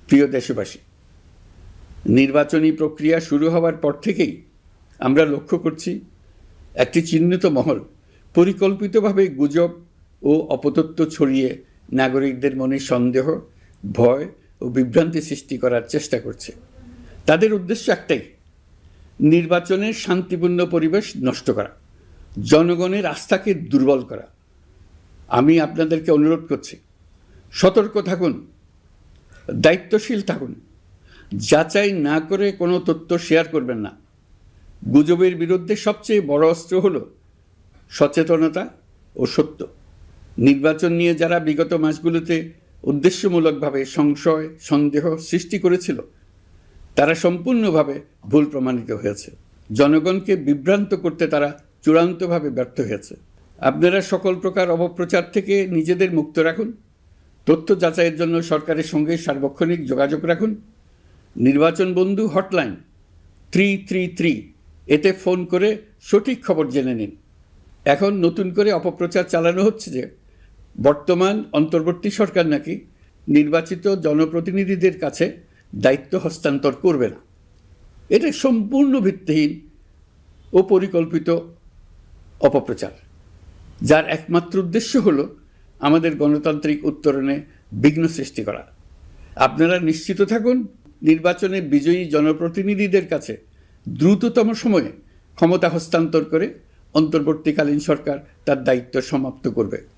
প্রিয় দেশবাসী, নির্বাচনী প্রক্রিয়া শুরু হওয়ার পর থেকেই আমরা লক্ষ্য করছি একটি চিহ্নিত মহল পরিকল্পিতভাবে গুজব ও অপতথ্য ছড়িয়ে নাগরিকদের মনে সন্দেহ, ভয় ও বিভ্রান্তি সৃষ্টি করার চেষ্টা করছে। তাদের উদ্দেশ্য একটাই, নির্বাচনের শান্তিপূর্ণ পরিবেশ নষ্ট করা, জনগণের আস্থাকে দুর্বল করা। আমি আপনাদেরকে অনুরোধ করছি, সতর্ক থাকুন, দায়িত্বশীল থাকুন, যাচাই না করে কোনো তথ্য শেয়ার করবেন না। গুজবের বিরুদ্ধে সবচেয়ে বড় অস্ত্র হলো সচেতনতা ও সত্য। নির্বাচন নিয়ে যারা বিগত মাসগুলোতে উদ্দেশ্যমূলকভাবে সংশয়, সন্দেহ সৃষ্টি করেছিল, তারা সম্পূর্ণভাবে ভুল প্রমাণিত হয়েছে। জনগণকে বিভ্রান্ত করতে তারা চূড়ান্তভাবে ব্যর্থ হয়েছে। আপনারা সকল প্রকার অপপ্রচার থেকে নিজেদের মুক্ত রাখুন। তথ্য যাচাইয়ের জন্য সরকারের সঙ্গে সার্বক্ষণিক যোগাযোগ রাখুন। নির্বাচন বন্ধু হটলাইন 333 এতে ফোন করে সঠিক খবর জেনে নিন। এখন নতুন করে অপপ্রচার চালানো হচ্ছে যে বর্তমান অন্তর্বর্তী সরকার নাকি নির্বাচিত জনপ্রতিনিধিদের কাছে দায়িত্ব হস্তান্তর করবে না। এটা সম্পূর্ণ ভিত্তিহীন ও পরিকল্পিত অপপ্রচার, যার একমাত্র উদ্দেশ্য হলো আমাদের গণতান্ত্রিক উত্তরণে বিঘ্ন সৃষ্টি করা। আপনারা নিশ্চিত থাকুন, নির্বাচনে বিজয়ী জনপ্রতিনিধিদের কাছে দ্রুততম সময়ে ক্ষমতা হস্তান্তর করে অন্তর্বর্তীকালীন সরকার তার দায়িত্ব সমাপ্ত করবে।